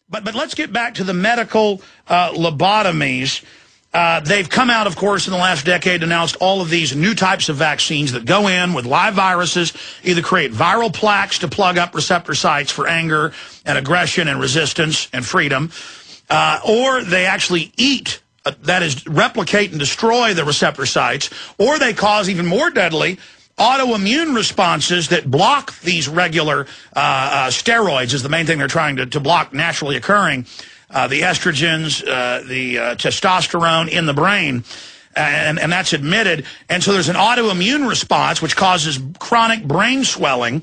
But let's get back to the medical lobotomies. They've come out, of course, in the last decade, announced all of these new types of vaccines that go in with live viruses, either create viral plaques to plug up receptor sites for anger and aggression and resistance and freedom, or they actually eat, that is, replicate and destroy the receptor sites, or they cause even more deadly autoimmune responses that block these regular steroids is the main thing they're trying to block naturally occurring, the estrogens, the testosterone in the brain, and that's admitted. And so there's an autoimmune response which causes chronic brain swelling,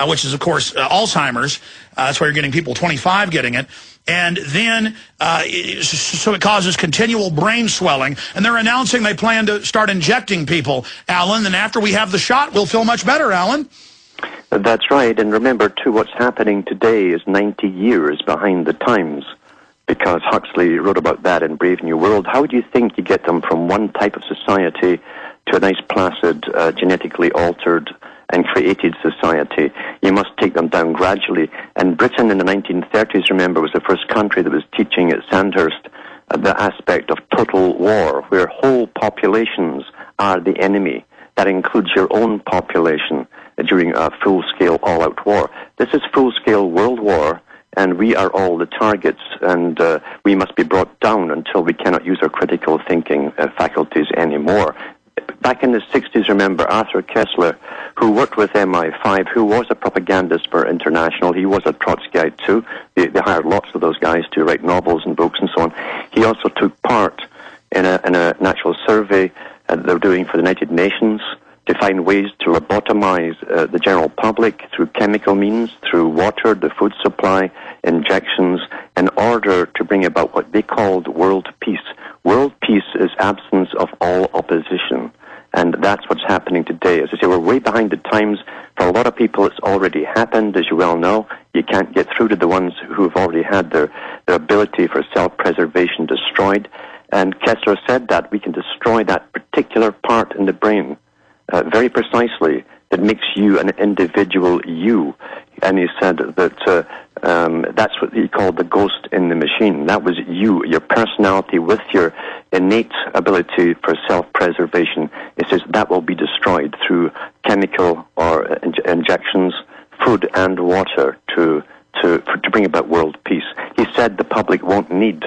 which is, of course, Alzheimer's. That's why you're getting people 25 getting it. And then, so it causes continual brain swelling. And they're announcing they plan to start injecting people, Alan. And after we have the shot, we'll feel much better, Alan. That's right. And remember, too, what's happening today is 90 years behind the times, because Huxley wrote about that in Brave New World. How do you think you get them from one type of society to a nice, placid, genetically altered and created society? You must take them down gradually. And Britain in the 1930s, remember, was the first country that was teaching at Sandhurst the aspect of total war, where whole populations are the enemy. That includes your own population during a full-scale all-out war. This is full-scale world war, and we are all the targets, and we must be brought down until we cannot use our critical thinking faculties anymore. Back in the 60s, remember, Arthur Koestler, who worked with MI5, who was a propagandist for International. He was a Trotskyite, too. They hired lots of those guys to write novels and books and so on. He also took part in a natural survey they're doing for the United Nations to find ways to lobotomize the general public through chemical means, through water, the food supply, injections, in order to bring about what they called world peace. World peace is absence of all opposition, and that's what's happening today. As I say, we're way behind the times. For a lot of people, it's already happened, as you well know. You can't get through to the ones who have already had their ability for self-preservation destroyed. And Kessler said that we can destroy that particular part in the brain very precisely that makes you an individual you. And he said that that's what he called the ghost in the machine. That was you, your personality with your innate ability for self-preservation. He says that will be destroyed through chemical or injections, food and water to bring about world peace. He said the public won't need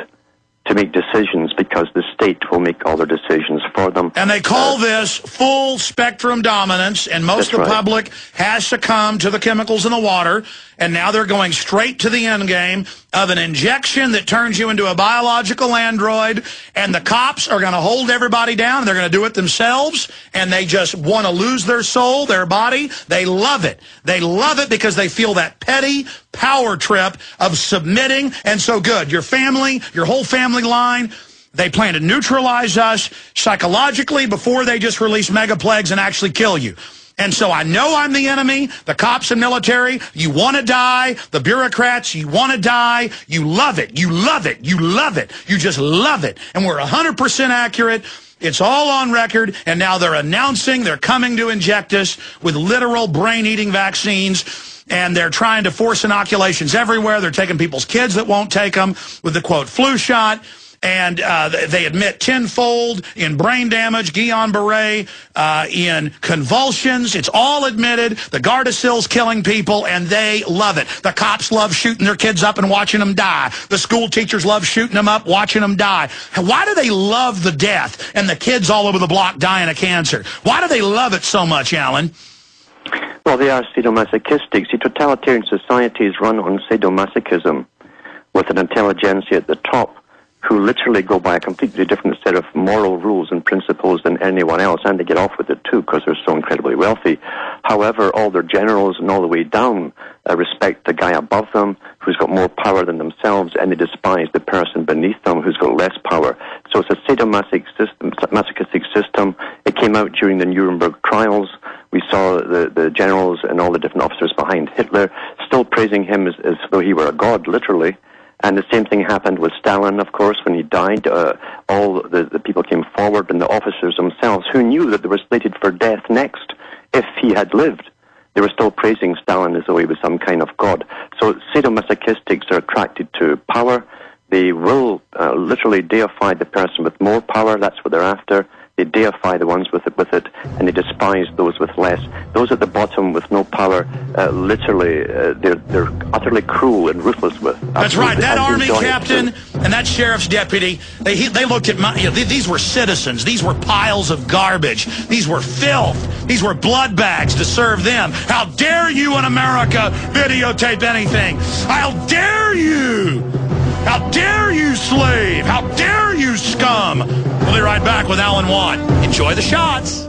to make decisions because the state will make all their decisions for them. And they call this full spectrum dominance, and most of the public has succumbed to the chemicals in the water, and now they're going straight to the end game of an injection that turns you into a biological android, and the cops are going to hold everybody down, and they're going to do it themselves, and they just want to lose their soul, their body. They love it. They love it because they feel that petty power trip of submitting, and so good. Your family, your whole family line, they plan to neutralize us psychologically before they just release mega plagues and actually kill you. And so I know I'm the enemy, the cops and military, you want to die, the bureaucrats, you want to die, you love it, you love it, you love it, you just love it. And we're 100% accurate. It's all on record, and now they're announcing they're coming to inject us with literal brain-eating vaccines, and they're trying to force inoculations everywhere. They're taking people's kids that won't take them with the, quote, flu shot. And they admit tenfold in brain damage, Guillain-Barré, in convulsions. It's all admitted. The Gardasil's killing people, and they love it. The cops love shooting their kids up and watching them die. The school teachers love shooting them up, watching them die. Why do they love the death and the kids all over the block dying of cancer? Why do they love it so much, Alan? Well, they are sadomasochistic. See, totalitarian societies run on sadomasochism with an intelligentsia at the top who literally go by a completely different set of moral rules and principles than anyone else, and they get off with it too because they're so incredibly wealthy. However, all their generals and all the way down respect the guy above them who's got more power than themselves, and they despise the person beneath them who's got less power. So it's a sadomasochistic system. It came out during the Nuremberg trials. We saw the generals and all the different officers behind Hitler still praising him as though he were a god, literally. And the same thing happened with Stalin, of course, when he died. All the people came forward, and the officers themselves, who knew that they were slated for death next if he had lived. they were still praising Stalin as though he was some kind of god. So sadomasochistics are attracted to power. They will literally deify the person with more power. That's what they're after. They deify the ones with it, and they despise those with less. Those at the bottom with no power, literally, they're utterly cruel and ruthless with. That's right. That army captain and that sheriff's deputy, they looked at these were citizens. These were piles of garbage. These were filth. These were blood bags to serve them. How dare you in America videotape anything? How dare you? How dare you, slave? How dare you, scum? We'll be right back with Alan Watt. Enjoy the shots.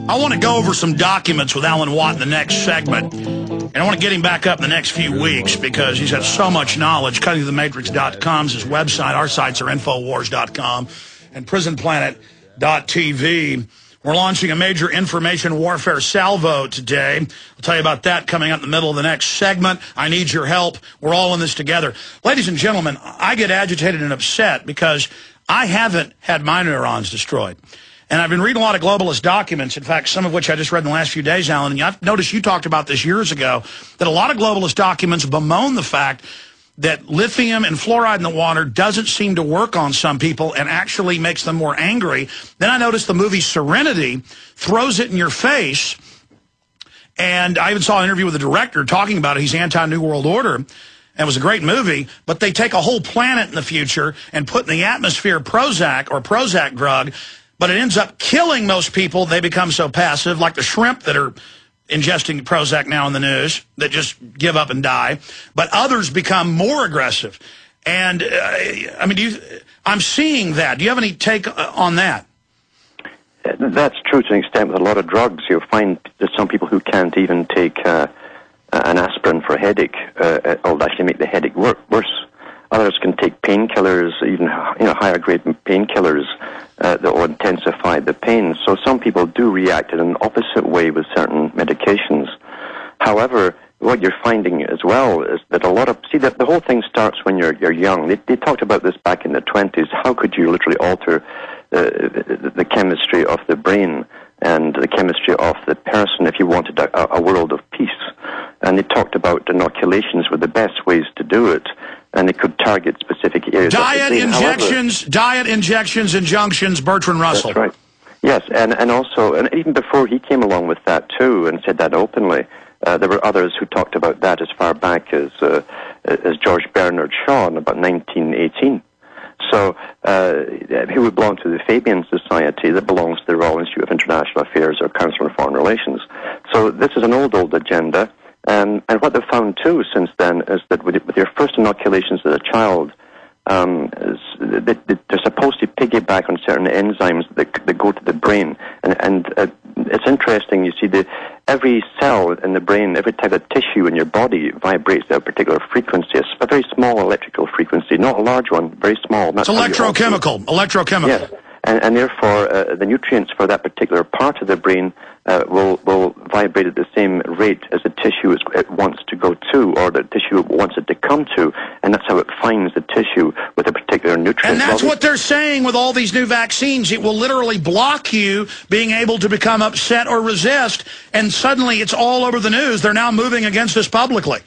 I want to go over some documents with Alan Watt in the next segment. And I want to get him back up in the next few weeks because he's got so much knowledge. CuttingThroughTheMatrix.com is his website. Our sites are Infowars.com and PrisonPlanet.tv. We're launching a major information warfare salvo today. I'll tell you about that coming up in the middle of the next segment. I need your help. We're all in this together. Ladies and gentlemen, I get agitated and upset because I haven't had my neurons destroyed. And I've been reading a lot of globalist documents, in fact, some of which I just read in the last few days, Alan. And I've noticed you talked about this years ago, that a lot of globalist documents bemoan the fact that lithium and fluoride in the water doesn't seem to work on some people and actually makes them more angry. Then I noticed the movie Serenity throws it in your face. And I even saw an interview with the director talking about it. He's anti-New World Order. And it was a great movie. But they take a whole planet in the future and put in the atmosphere Prozac or Prozac drug. But it ends up killing most people. They become so passive, like the shrimp that are ingesting Prozac now in the news, that just give up and die. But others become more aggressive. And, I mean, I'm seeing that. Do you have any take on that? That's true to an extent with a lot of drugs. You'll find there's some people who can't even take an aspirin for a headache. It'll actually make the headache worse. Others can take painkillers, even higher grade painkillers that will intensify the pain. So some people do react in an opposite way with certain medications. However, what you're finding as well is that a lot of that the whole thing starts when you're young. They talked about this back in the 20s. How could you literally alter the chemistry of the brain and the chemistry of the person if you wanted a world of peace? And they talked about inoculations were the best ways to do it. And it could target specific areas. Diet injections, injunctions, Bertrand Russell. That's right. Yes, and also, and even before he came along with that too, and said that openly, there were others who talked about that as far back as George Bernard Shaw in about 1918. So, who would belong to the Fabian Society that belongs to the Royal Institute of International Affairs or Council on Foreign Relations. So this is an old agenda. And what they've found, too, since then, is that with your first inoculations as a child, they're supposed to piggyback on certain enzymes that go to the brain. And it's interesting, you see, every cell in the brain, every type of tissue in your body vibrates at a particular frequency. It's a very small electrical frequency, not a large one, very small. It's electrochemical. Yes. And therefore, the nutrients for that particular part of the brain will vibrate at the same rate as the tissue it wants to go to, or the tissue it wants it to come to, and that's how it finds the tissue with a particular nutrient. And that's what they're saying with all these new vaccines. It will literally block you being able to become upset or resist, and suddenly it's all over the news. They're now moving against us publicly.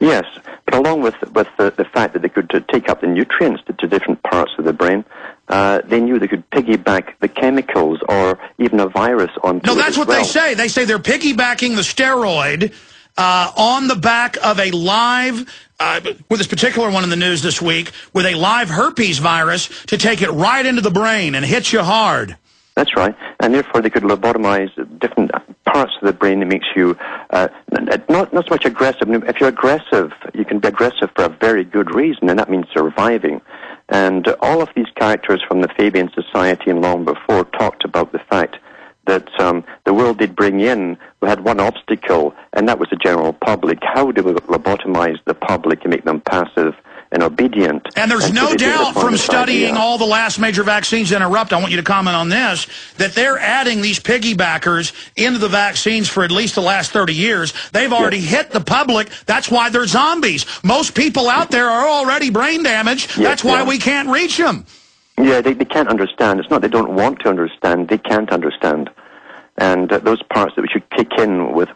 Yes, but along with the fact that they could take up the nutrients to different parts of the brain, they knew they could piggyback the chemicals or even a virus onto it. No, that's what they say. They say they're piggybacking the steroid on the back of a live, with this particular one in the news this week, with a live herpes virus to take it right into the brain and hit you hard. That's right, and therefore they could lobotomize different parts of the brain that makes you not so much aggressive. If you're aggressive, you can be aggressive for a very good reason, and that means surviving. And all of these characters from the Fabian Society and long before talked about the fact that the world did bring in, we had one obstacle, and that was the general public. How do we lobotomize the public and make them passive and obedient? And there's no doubt from studying all the last major vaccines, I want you to comment on this, that they're adding these piggybackers into the vaccines for at least the last 30 years. They've already hit the public. That's why they're zombies. Most people out there are already brain damaged. That's why we can't reach them. Yeah, they can't understand. It's not they don't want to understand. They can't understand. And those parts that we should kick in with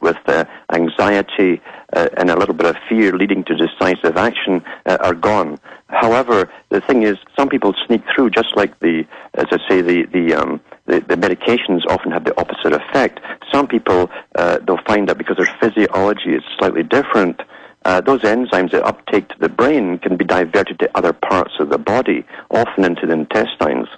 anxiety and a little bit of fear leading to decisive action are gone. However, the thing is, some people sneak through, just like the medications often have the opposite effect. Some people, they'll find that because their physiology is slightly different, those enzymes that uptake to the brain can be diverted to other parts of the body, often into the intestines.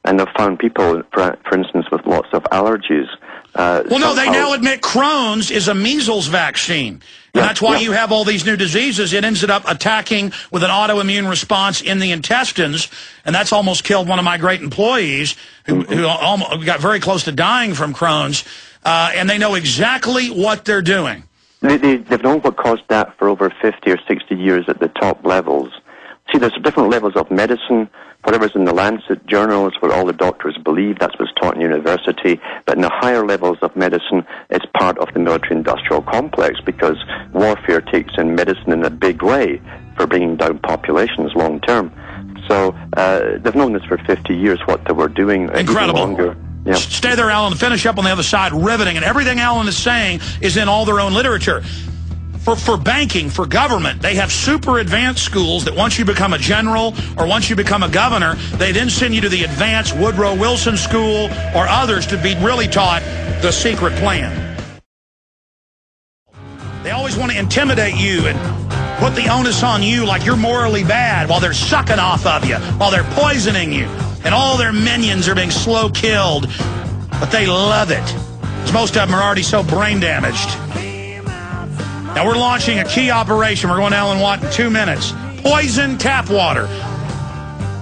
And they've found people, for instance, with lots of allergies. Well, no, they now admit Crohn's is a measles vaccine. And that's why you have all these new diseases. It ends up attacking with an autoimmune response in the intestines, and that's almost killed one of my great employees who almost got very close to dying from Crohn's, and they know exactly what they're doing. They've known what caused that for over 50 or 60 years at the top levels. See, there's different levels of medicine. Whatever's in the Lancet journals, what all the doctors believe, that's what's taught in university. But in the higher levels of medicine, it's part of the military-industrial complex, because warfare takes in medicine in a big way for bringing down populations long-term. So they've known this for 50 years, what they were doing. Incredible. Even longer. Yeah. Stay there, Alan. Finish up on the other side, riveting. And everything Alan is saying is in all their own literature. For banking, for government, they have super advanced schools that once you become a general or once you become a governor, they then send you to the advanced Woodrow Wilson School or others to be really taught the secret plan. They always want to intimidate you and put the onus on you like you're morally bad while they're sucking off of you, while they're poisoning you, and all their minions are being slow killed. But they love it, because most of them are already so brain damaged. Now, we're launching a key operation. We're going to Alan Watt in 2 minutes. Poison tap water.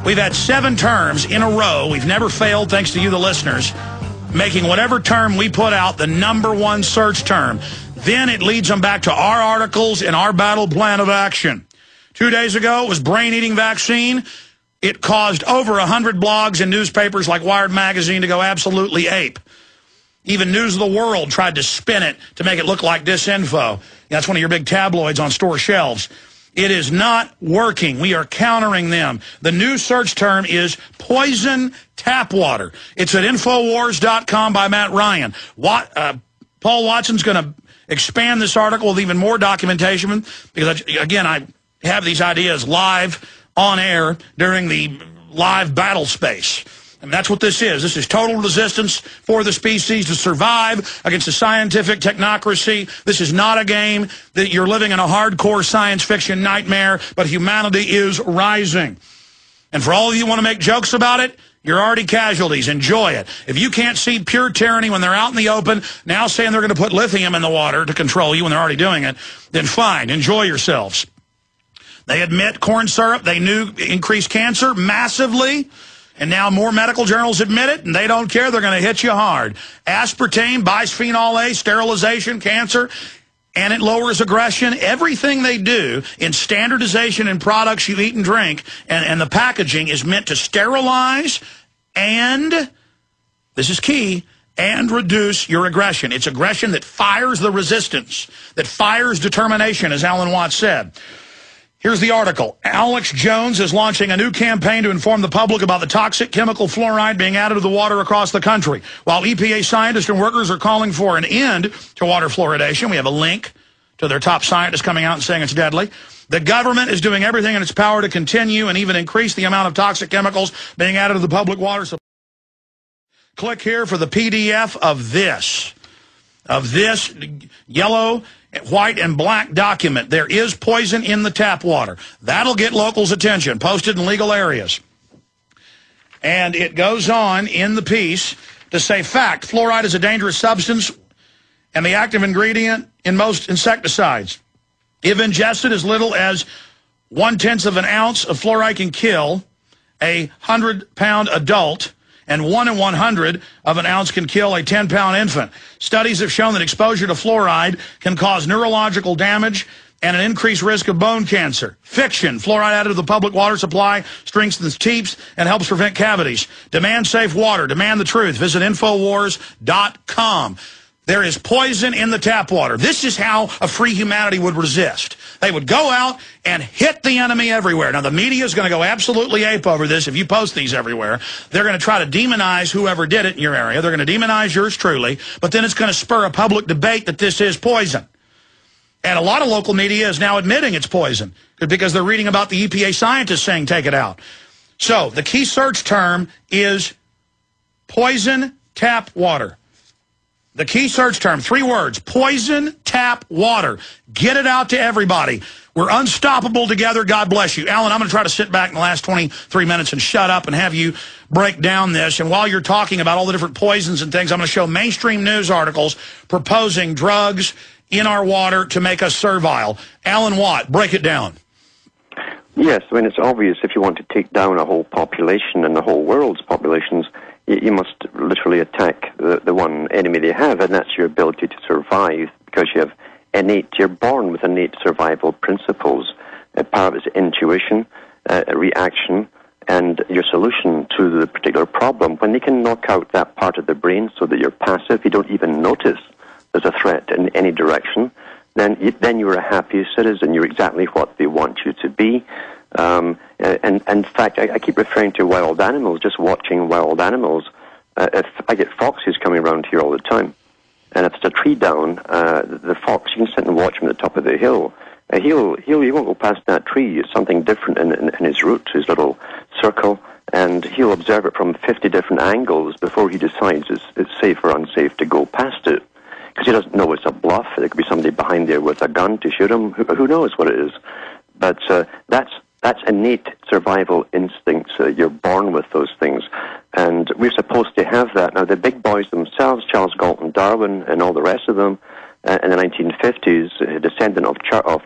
We've had 7 terms in a row. We've never failed, thanks to you, the listeners, making whatever term we put out the #1 search term. Then it leads them back to our articles and our battle plan of action. 2 days ago, it was brain-eating vaccine. It caused over 100 blogs and newspapers like Wired Magazine to go absolutely ape. Even News of the World tried to spin it to make it look like disinfo. That's one of your big tabloids on store shelves. It is not working. We are countering them. The new search term is poison tap water. It's at Infowars.com by Matt Ryan. Paul Watson's going to expand this article with even more documentation because, again, I have these ideas live on air during the live battle space. And that's what this is. This is total resistance for the species to survive against a scientific technocracy. This is not a game that you're living in a hardcore science fiction nightmare, but humanity is rising. And for all of you who want to make jokes about it, you're already casualties. Enjoy it. If you can't see pure tyranny when they're out in the open, now saying they're going to put lithium in the water to control you when they're already doing it, then fine, enjoy yourselves. They admit corn syrup, they knew increased cancer massively. And now more medical journals admit it, and they don't care. They're going to hit you hard. Aspartame, bisphenol A, sterilization, cancer, and it lowers aggression. Everything they do in standardization in products you eat and drink, and the packaging is meant to sterilize and, this is key, and reduce your aggression. It's aggression that fires the resistance, that fires determination, as Alan Watts said. Here's the article. Alex Jones is launching a new campaign to inform the public about the toxic chemical fluoride being added to the water across the country. While EPA scientists and workers are calling for an end to water fluoridation, we have a link to their top scientists coming out and saying it's deadly. The government is doing everything in its power to continue and even increase the amount of toxic chemicals being added to the public water supply. Click here for the PDF of this yellow, white, and black document. There is poison in the tap water. That'll get locals' attention, posted in legal areas. And it goes on in the piece to say, fact, fluoride is a dangerous substance and the active ingredient in most insecticides. If ingested as little as 1/10 of an ounce of fluoride can kill a 100-pound adult, and 1 in 100 of an ounce can kill a 10-pound infant. Studies have shown that exposure to fluoride can cause neurological damage and an increased risk of bone cancer. Fiction. Fluoride added to the public water supply strengthens teeth and helps prevent cavities. Demand safe water. Demand the truth. Visit Infowars.com. There is poison in the tap water. This is how a free humanity would resist. They would go out and hit the enemy everywhere. Now, the media is going to go absolutely ape over this if you post these everywhere. They're going to try to demonize whoever did it in your area. They're going to demonize yours truly, but then it's going to spur a public debate that this is poison. And a lot of local media is now admitting it's poison because they're reading about the EPA scientists saying take it out. So the key search term is poison tap water. The key search term, 3 words, poison tap water. Get it out to everybody. We're unstoppable together. God bless you. Alan, I'm going to try to sit back in the last 23 minutes and shut up and have you break down this. And while you're talking about all the different poisons and things, I'm going to show mainstream news articles proposing drugs in our water to make us servile. Alan Watt, break it down. Yes, I mean, it's obvious if you want to take down a whole population and the whole world's populations, you must literally attack the one enemy they have, and that's your ability to survive, because you're born with innate survival principles. Part of it is intuition, reaction, and your solution to the particular problem. When they can knock out that part of the brain so that you're passive, you don't even notice there's a threat in any direction, then you're a happy citizen. You're exactly what they want you to be. And in fact, I keep referring to wild animals, just watching wild animals. If I get foxes coming around here all the time, and if it's a tree down, the fox, you can sit and watch him at the top of the hill. He won't go past that tree. It's something different in his route, his little circle, and he'll observe it from 50 different angles before he decides it's safe or unsafe to go past it. Because he doesn't know it's a bluff. There could be somebody behind there with a gun to shoot him. Who knows what it is? But that's innate survival instincts. You're born with those things. And we're supposed to have that. Now, the big boys themselves, Charles Galton Darwin and all the rest of them, in the 1950s, a descendant of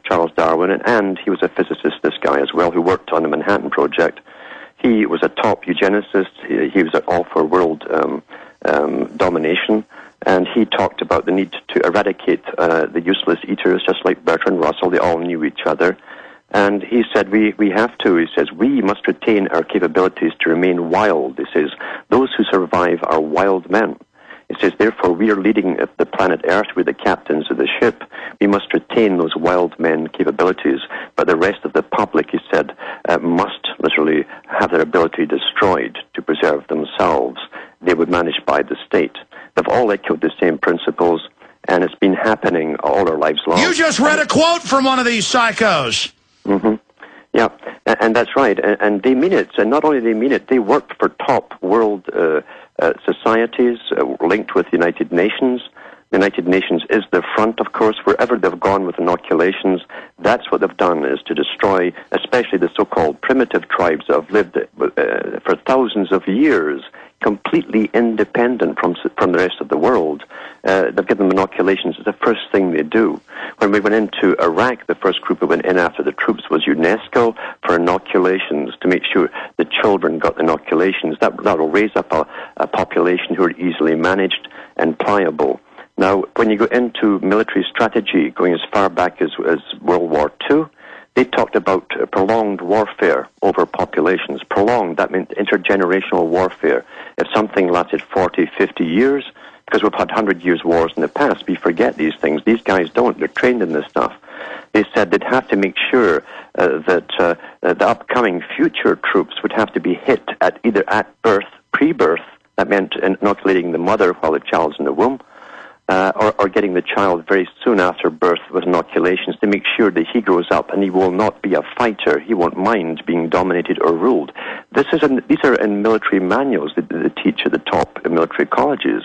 Charles Darwin, and he was a physicist, this guy as well, who worked on the Manhattan Project. He was a top eugenicist. He was all for world domination. And he talked about the need to eradicate the useless eaters, just like Bertrand Russell. They all knew each other. And he said, we have to. He says, we must retain our capabilities to remain wild. He says, those who survive are wild men. He says, therefore, we are leading the planet Earth. We're the captains of the ship. We must retain those wild men capabilities. But the rest of the public, he said, must literally have their ability destroyed to preserve themselves. They would manage by the state. They've all echoed the same principles, and it's been happening all our lives long. You just read a quote from one of these psychos. Mm-hmm. Yeah, and that's right. And they mean it. And not only they mean it, they work for top world societies linked with the United Nations. The United Nations is the front, of course. Wherever they've gone with inoculations, that's what they've done, is to destroy, especially the so-called primitive tribes that have lived for thousands of years, completely independent from the rest of the world. They've given them inoculations. It's the first thing they do. When we went into Iraq, the first group that went in after the troops was UNESCO for inoculations, to make sure the children got inoculations. That will raise up a population who are easily managed and pliable. Now, when you go into military strategy, going as far back as World War II, they talked about prolonged warfare over populations. Prolonged, that meant intergenerational warfare. If something lasted 40, 50 years, because we've had 100 years wars in the past, we forget these things. These guys don't. They're trained in this stuff. They said they'd have to make sure that the upcoming future troops would have to be hit either at birth, pre-birth, that meant inoculating the mother while the child's in the womb, or getting the child very soon after birth with inoculations to make sure that he grows up and he will not be a fighter. He won't mind being dominated or ruled. These are in military manuals that they teach at the top military colleges.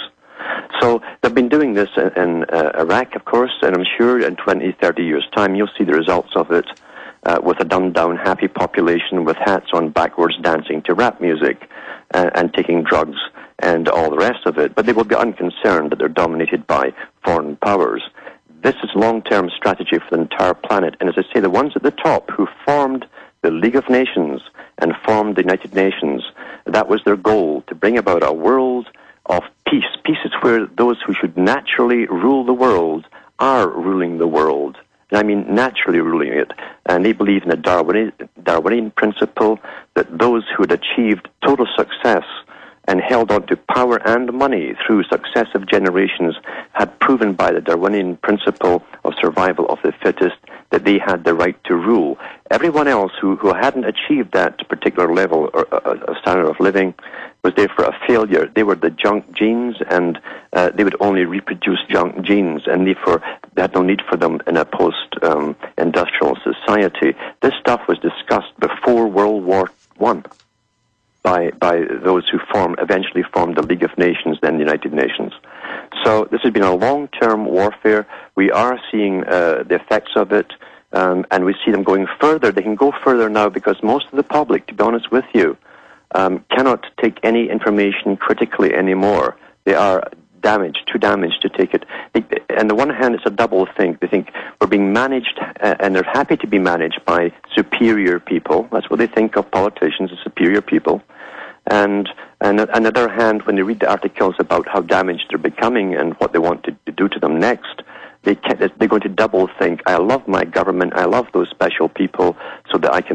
So they've been doing this in Iraq, of course, and I'm sure in 20, 30 years' time you'll see the results of it with a dumbed-down, happy population with hats on backwards dancing to rap music and taking drugs and all the rest of it. But they will be unconcerned that they're dominated by foreign powers. This is long-term strategy for the entire planet. And as I say, the ones at the top who formed the League of Nations and formed the United Nations, that was their goal, to bring about a world of peace. Peace is where those who should naturally rule the world are ruling the world. And I mean naturally ruling it. And they believe in the Darwinian principle that those who had achieved total success and held on to power and money through successive generations had proven by the Darwinian principle of survival of the fittest that they had the right to rule. Everyone else who hadn't achieved that particular level or standard of living was therefore a failure. They were the junk genes, and they would only reproduce junk genes, and therefore they had no need for them in a post-industrial society. This stuff was discussed before World War I. By those who eventually formed the League of Nations, then the United Nations. So this has been a long-term warfare. We are seeing the effects of it, and we see them going further. They can go further now because most of the public, to be honest with you, cannot take any information critically anymore. They are too damaged to take it. On the one hand, it's a double thing. They think we're being managed, and they're happy to be managed by superior people. That's what they think of politicians, as superior people. And on the other hand, when they read the articles about how damaged they're becoming and what they want to do to them next, they're going to double think, I love my government, I love those special people so that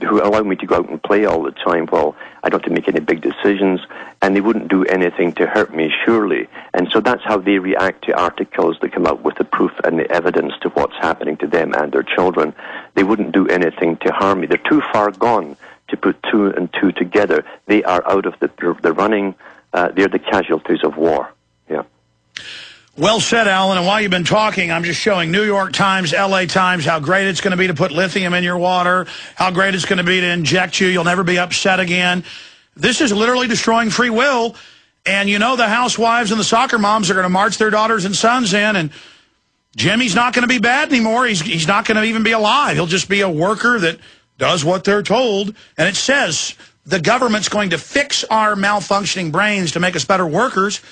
who allow me to go out and play all the time. Well, I don't have to make any big decisions, and they wouldn't do anything to hurt me, surely. And so that's how they react to articles that come out with the proof and the evidence to what's happening to them and their children. They wouldn't do anything to harm me. They're too far gone to put two and two together. They are out of the running. They're the casualties of war. Yeah. Well said, Alan. And while you've been talking, I'm just showing New York Times, LA Times, how great it's going to be to put lithium in your water, how great it's going to be to inject you. You'll never be upset again. This is literally destroying free will. And you know the housewives and the soccer moms are going to march their daughters and sons in, and Jimmy's not going to be bad anymore. He's not going to even be alive. He'll just be a worker that does what they're told. And it says the government's going to fix our malfunctioning brains to make us better workers.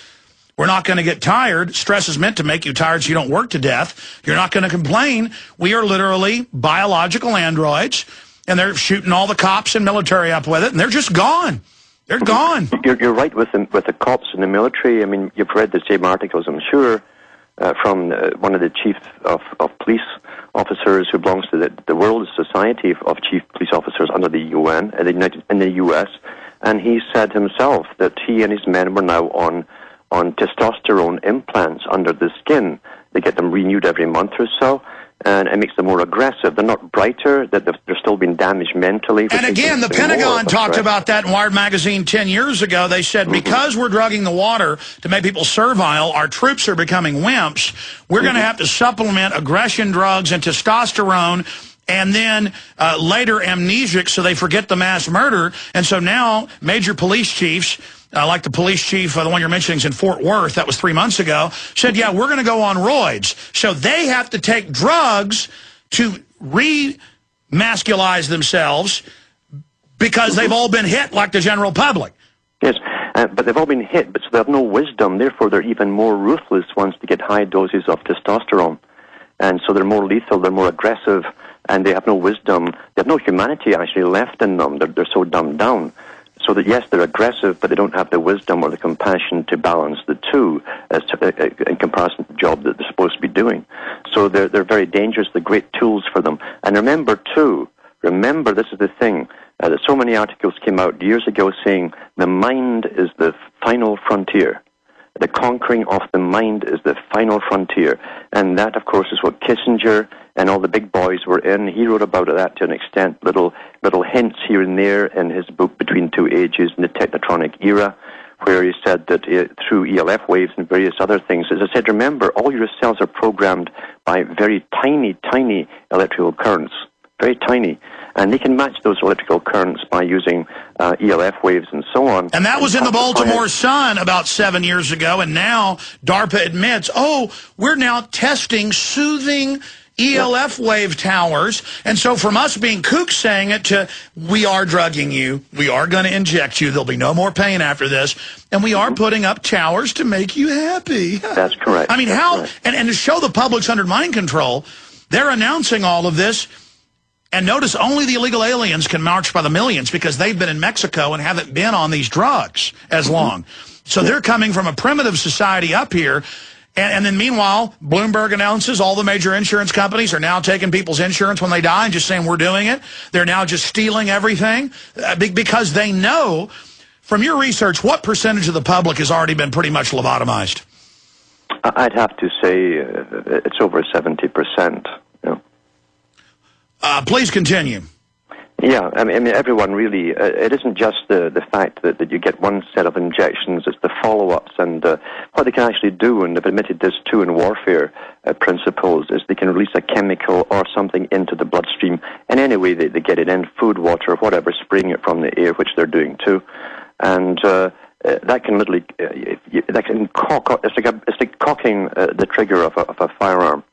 We're not going to get tired. Stress is meant to make you tired so you don't work to death. You're not going to complain. We are literally biological androids, and they're shooting all the cops and military up with it, and they're just gone. They're gone. You're right with the cops and the military. I mean, you've read the same articles, I'm sure, from one of the chief of police officers who belongs to the World Society of Chief Police Officers under the UN in the U.S., and he said himself that he and his men were now on testosterone implants under the skin. They get them renewed every month or so, and it makes them more aggressive. They're not brighter, that they're still being damaged mentally. And again, the Pentagon talked about that in Wired Magazine 10 years ago. They said, because we're drugging the water to make people servile, our troops are becoming wimps. We're going to have to supplement aggression drugs and testosterone, and then later amnesic so they forget the mass murder. And so now major police chiefs, like the police chief, the one you're mentioning is in Fort Worth, that was 3 months ago, said, yeah, we're going to go on roids. So they have to take drugs to re-masculize themselves because they've all been hit like the general public. Yes, but they've all been hit, but so they have no wisdom. Therefore, they're even more ruthless once they get high doses of testosterone. And so they're more lethal, they're more aggressive, and they have no wisdom. They have no humanity actually left in them. They're so dumbed down. So that, yes, they're aggressive, but they don't have the wisdom or the compassion to balance the two in comparison to the job that they're supposed to be doing. So they're very dangerous. They're great tools for them. And remember, this is the thing, that so many articles came out years ago saying the mind is the final frontier. The conquering of the mind is the final frontier. And that, of course, is what Kissinger and all the big boys were in. He wrote about that to an extent, little hints here and there in his book Between Two Ages in the Technotronic Era, where he said that through ELF waves and various other things, as I said, remember, all your cells are programmed by very tiny, tiny electrical currents, very tiny. And they can match those electrical currents by using ELF waves and so on. And that was in the Baltimore Sun about 7 years ago, and now DARPA admits, we're now testing soothing ELF wave towers. And so from us being kooks saying it to, we are drugging you, we are going to inject you, there'll be no more pain after this, and we are putting up towers to make you happy. That's correct. I mean, and to show the public's under mind control, they're announcing all of this. And notice only the illegal aliens can march by the millions because they've been in Mexico and haven't been on these drugs as long. So they're coming from a primitive society up here. And then meanwhile, Bloomberg announces all the major insurance companies are now taking people's insurance when they die and just saying we're doing it. They're now just stealing everything because they know From your research, what percentage of the public has already been pretty much lobotomized? I'd have to say it's over 70%. Please continue. Yeah, I mean, everyone really, it isn't just the fact that you get one set of injections, it's the follow-ups and what they can actually do, and they've admitted this too in warfare principles, is they can release a chemical or something into the bloodstream, and anyway they get it in, food, water, whatever, spraying it from the air, which they're doing too. And that can literally, that can cock, it's like cocking the trigger of a firearm.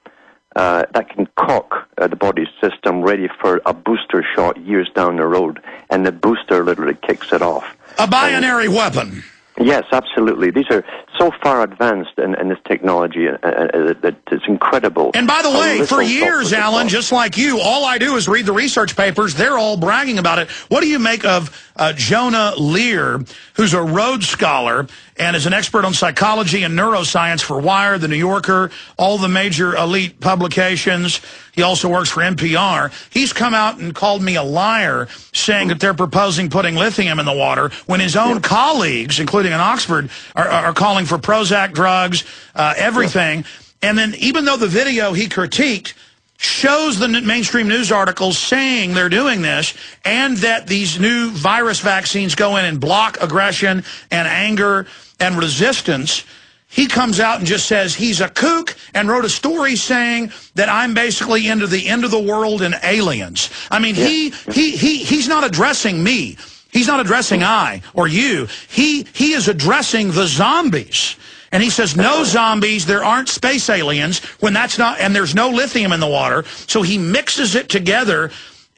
That can cock the body's system ready for a booster shot years down the road, and the booster literally kicks it off. A binary weapon. Yes, absolutely. These are so far advanced in this technology that it's incredible. And by the way, for years, Alan, just like you, all I do is read the research papers. They're all bragging about it. What do you make of Jonah Lear, who's a Rhodes Scholar and is an expert on psychology and neuroscience for Wired, The New Yorker, all the major elite publications? He also works for NPR. He's come out and called me a liar, saying that they're proposing putting lithium in the water when his own colleagues, including in Oxford, are calling for Prozac drugs, everything. And then even though the video he critiqued shows the mainstream news articles saying they're doing this and that these new virus vaccines go in and block aggression and anger and resistance, he comes out and just says he's a kook and wrote a story saying that I'm basically into the end of the world and aliens. I mean, he's not addressing me. He's not addressing I or you. He is addressing the zombies. And he says, no zombies, there aren't space aliens, when that's not, and there's no lithium in the water. So he mixes it together,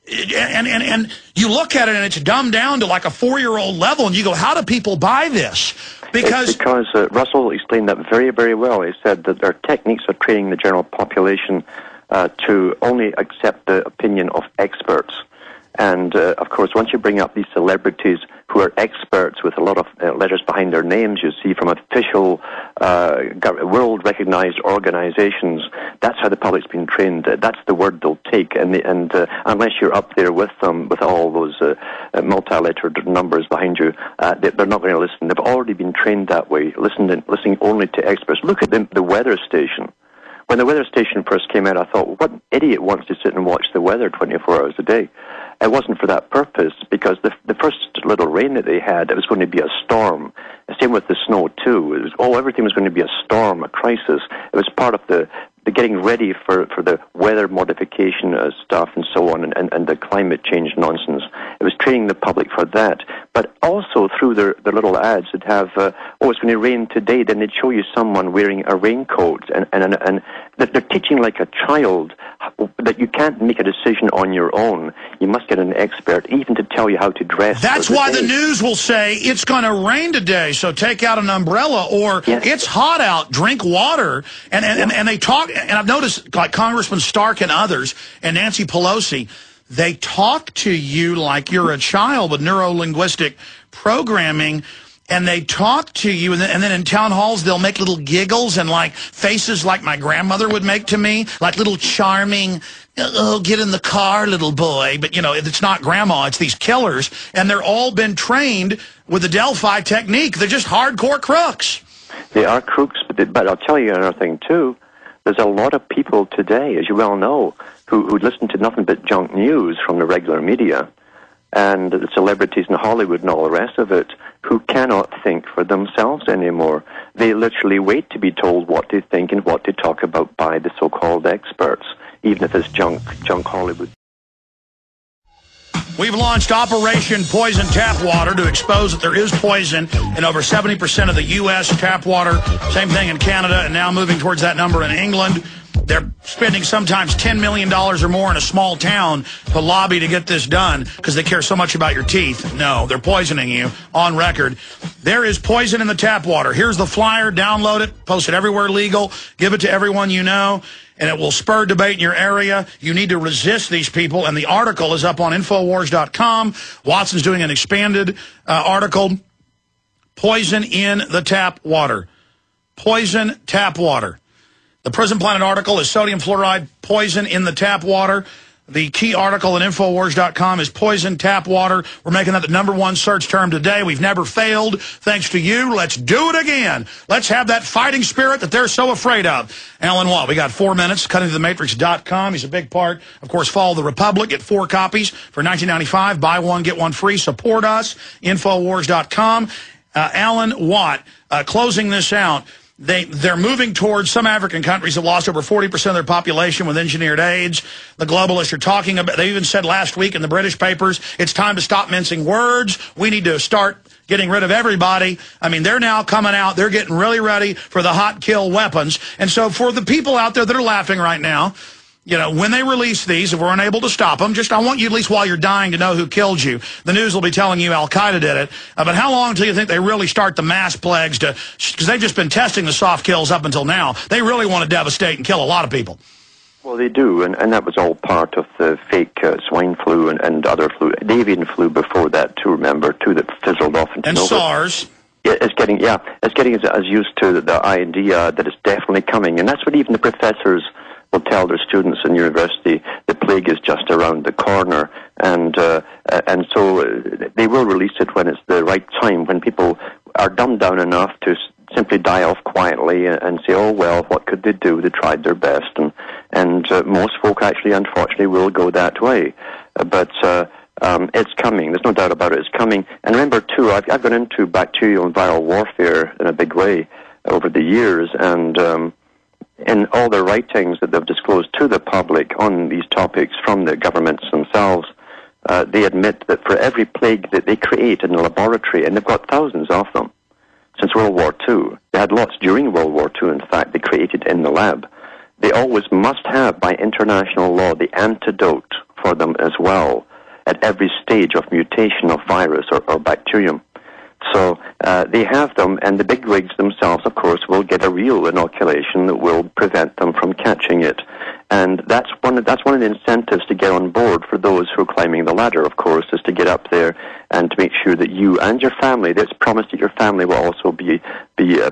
and you look at it and it's dumbed down to like a 4-year-old level, and you go, how do people buy this? Because Russell explained that very, very well. He said that their techniques are training the general population to only accept the opinion of experts. And, of course, once you bring up these celebrities who are experts with a lot of letters behind their names, you see, from official world-recognized organizations, that's how the public's been trained. That's the word they'll take. And unless you're up there with them, with all those multi-lettered numbers behind you, they're not going to listen. They've already been trained that way, listening only to experts. Look at the weather station. When the weather station first came out, I thought, what idiot wants to sit and watch the weather 24 hours a day? It wasn't for that purpose, because the first little rain that they had, it was going to be a storm. Same with the snow, too. It was, everything was going to be a storm, a crisis. It was part of the getting ready for the weather modification stuff and so on, and the climate change nonsense. It was training the public for that. But also through their little ads, it'd have, it's going to rain today, then they'd show you someone wearing a raincoat, and they're teaching like a child that you can't make a decision on your own. You must get an expert, even to tell you how to dress. That's why the news will say, it's going to rain today, so take out an umbrella, or it's hot out, drink water. And they talk, and I've noticed, like Congressman Stark and others, and Nancy Pelosi, they talk to you like you're a child with neuro-linguistic programming, and they talk to you, and then in town halls, they'll make little giggles and like faces like my grandmother would make to me, like little charming, oh, get in the car, little boy. But, you know, it's not grandma, it's these killers, and they're all been trained with the Delphi technique. They're just hardcore crooks. They are crooks, but I'll tell you another thing, too. There's a lot of people today, as you well know, who listen to nothing but junk news from the regular media, and the celebrities in Hollywood and all the rest of it, who cannot think for themselves anymore. They literally wait to be told what to think and what to talk about by the so-called experts, even if it's junk Hollywood. We've launched Operation Poison Tap Water to expose that there is poison in over 70% of the U.S. tap water. Same thing in Canada, and now moving towards that number in England. They're spending sometimes $10 million or more in a small town to lobby to get this done because they care so much about your teeth. No, they're poisoning you on record. There is poison in the tap water. Here's the flyer. Download it. Post it everywhere legal. Give it to everyone you know, and it will spur debate in your area. You need to resist these people, and the article is up on Infowars.com. Watson's doing an expanded article. Poison in the tap water. Poison tap water. The Prison Planet article is sodium fluoride, poison in the tap water. The key article at Infowars.com is poison tap water. We're making that the #1 search term today. We've never failed. Thanks to you. Let's do it again. Let's have that fighting spirit that they're so afraid of. Alan Watt, we got 4 minutes. CuttingToTheMatrix.com. He's a big part. Of course, follow The Republic. Get 4 copies for $19.95. Buy one, get one free. Support us. Infowars.com. Alan Watt, closing this out. They're moving towards, some African countries have lost over 40% of their population with engineered AIDS. The globalists are talking about, they even said last week in the British papers, it's time to stop mincing words. We need to start getting rid of everybody. I mean, they're now coming out. They're getting really ready for the hot kill weapons. And so for the people out there that are laughing right now, you know, when they release these, if we're unable to stop them, I want you, at least while you're dying, to know who killed you. The news will be telling you Al-Qaeda did it. But how long until you think they really start the mass plagues to, because they've just been testing the soft kills up until now. They really want to devastate and kill a lot of people. Well, they do, and that was all part of the fake swine flu and other flu. The avian flu before that, too, remember, too, that fizzled off into nowhere. SARS. Yeah, it's getting as used to the idea that it's definitely coming. And that's what even the professors will tell their students in university. The plague is just around the corner, and so they will release it when it's the right time, when people are dumbed down enough to simply die off quietly and say, oh well, what could they do? They tried their best, and most folk actually, unfortunately, will go that way. But it's coming. There's no doubt about it. It's coming. And remember too, I've gone into bacterial and viral warfare in a big way over the years, and in all their writings that they've disclosed to the public on these topics from the governments themselves, they admit that for every plague that they create in the laboratory, and they've got thousands of them since World War II, they had lots during World War II, in fact, they created in the lab, they always must have, by international law, the antidote for them as well at every stage of mutation of virus or bacterium. So they have them, and the bigwigs themselves, of course, will get a real inoculation that will prevent them from catching it. And that's one of the incentives to get on board for those who are climbing the ladder, of course, is to get up there and to make sure that you and your family, that's promised that your family will also be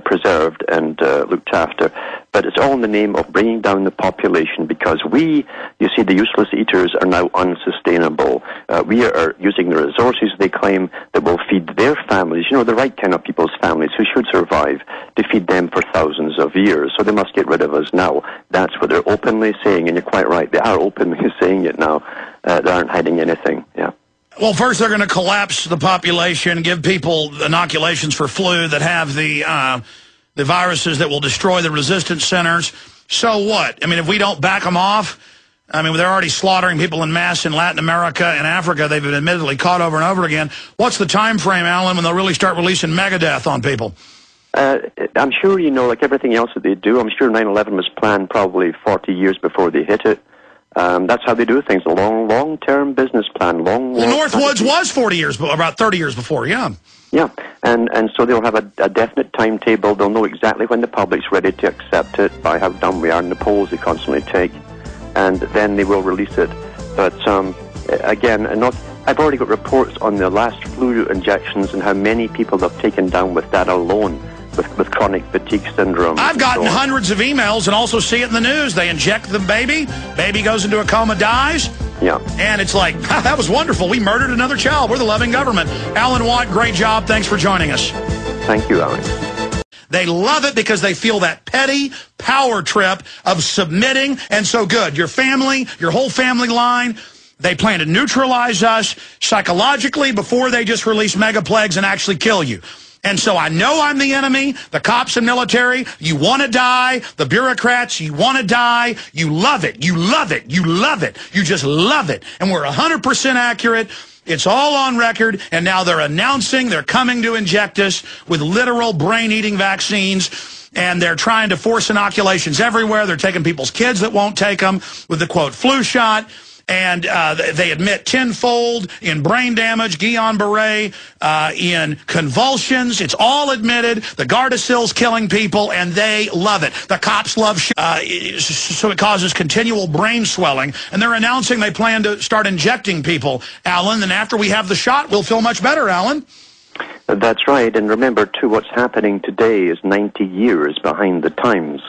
preserved and looked after. But it's all in the name of bringing down the population, because you see, the useless eaters are now unsustainable. We are using the resources they claim that will feed their families, you know, the right kind of people's families who should survive, to feed them for thousands of years. So they must get rid of us now. That's what they're openly saying, and you're quite right. They are openly saying it now. They aren't hiding anything, yeah. Well, first they're going to collapse the population, give people inoculations for flu that have the viruses that will destroy the resistance centers. So what? I mean, if we don't back them off, I mean, they're already slaughtering people in mass in Latin America and Africa. They've been admittedly caught over and over again. What's the time frame, Alan, when they'll really start releasing megadeath on people? I'm sure, you know, like everything else that they do, I'm sure 9/11 was planned probably 40 years before they hit it. That's how they do things, a long-term business plan. Northwoods was 40 years, about 30 years before, yeah. Yeah, and so they'll have a definite timetable. They'll know exactly when the public's ready to accept it by how dumb we are in the polls they constantly take, and then they will release it. But again, I've already got reports on the last flu injections and how many people they've taken down with that alone, with chronic fatigue syndrome. I've gotten hundreds of emails and also see it in the news. They inject the baby goes into a coma, dies. Yeah. And it's like, that was wonderful. We murdered another child. We're the loving government. Alan Watt, great job. Thanks for joining us. Thank you, Alan. They love it because they feel that petty power trip of submitting, and so good. Your family, your whole family line, they plan to neutralize us psychologically before they just release mega plagues and actually kill you. And so I know I'm the enemy, the cops and military, you want to die, the bureaucrats, you want to die, you love it, you love it, you love it, you just love it. And we're 100% accurate. It's all on record, and now they're announcing they're coming to inject us with literal brain-eating vaccines, and they're trying to force inoculations everywhere. They're taking people's kids that won't take them with the, quote, flu shot. And they admit tenfold in brain damage, Guillain-Barré, in convulsions. It's all admitted. The Gardasil's killing people, and they love it. The cops love so it causes continual brain swelling. And they're announcing they plan to start injecting people, Alan. And after we have the shot, we'll feel much better, Alan. That's right. And remember, too, what's happening today is 90 years behind the times,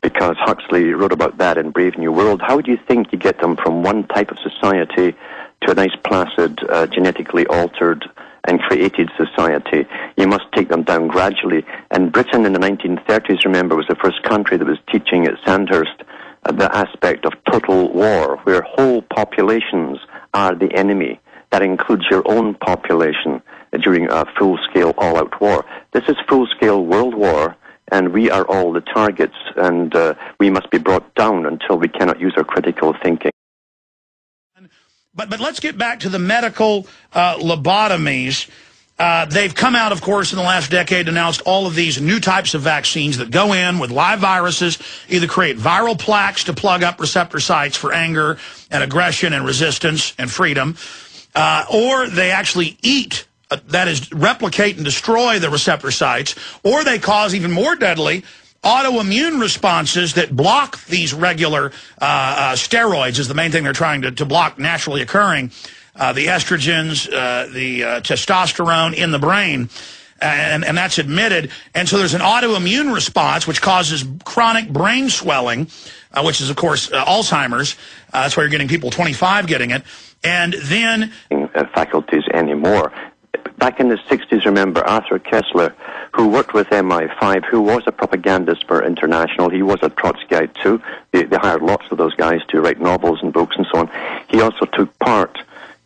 because Huxley wrote about that in Brave New World. How do you think you get them from one type of society to a nice, placid, genetically altered and created society? You must take them down gradually. And Britain in the 1930s, remember, was the first country that was teaching at Sandhurst the aspect of total war, where whole populations are the enemy. That includes your own population during a full-scale, all-out war. This is full-scale world war, and we are all the targets, and we must be brought down until we cannot use our critical thinking. But let's get back to the medical lobotomies. They've come out, of course, in the last decade, announced all of these new types of vaccines that go in with live viruses, either create viral plaques to plug up receptor sites for anger and aggression and resistance and freedom, or they actually eat, that is, replicate and destroy the receptor sites, or they cause even more deadly autoimmune responses that block these regular steroids is the main thing they're trying to block naturally occurring. The estrogens, the testosterone in the brain, and that's admitted. And so there's an autoimmune response which causes chronic brain swelling, which is, of course, Alzheimer's. That's why you're getting people 25 getting it. And then faculties anymore. Back in the 60s, remember, Arthur Koestler, who worked with MI5, who was a propagandist for International. He was a Trotskyite, too. They hired lots of those guys to write novels and books and so on. He also took part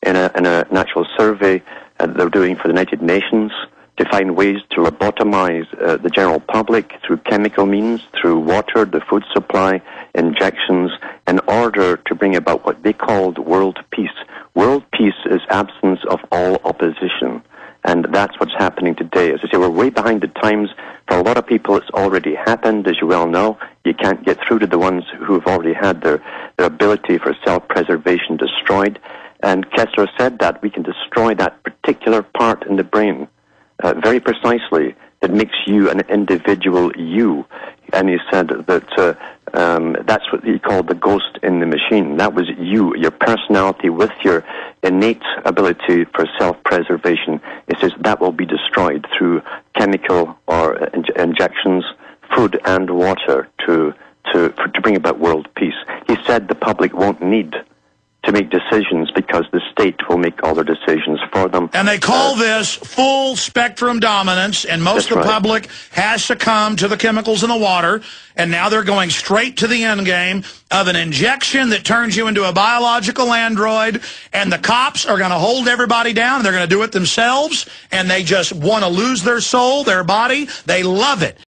in an actual survey they're doing for the United Nations to find ways to lobotomize the general public through chemical means, through water, the food supply, injections, in order to bring about what they called world peace. World peace is absence of all opposition. And that's what's happening today. As I say, we're way behind the times. For a lot of people, it's already happened, as you well know. You can't get through to the ones who have already had their ability for self-preservation destroyed. And Kessler said that we can destroy that particular part in the brain very precisely that makes you an individual you. And he said that that's what he called the ghost in the machine. That was you, your personality with your innate ability for self-preservation. He says that will be destroyed through chemical or injections, food and water to bring about world peace. He said the public won't need to make decisions because the state will make all their decisions for them. And they call this full spectrum dominance, and most of the public has succumbed to the chemicals in the water, and now they're going straight to the end game of an injection that turns you into a biological android, and the cops are going to hold everybody down, and they're going to do it themselves, and they just want to lose their soul, their body. They love it.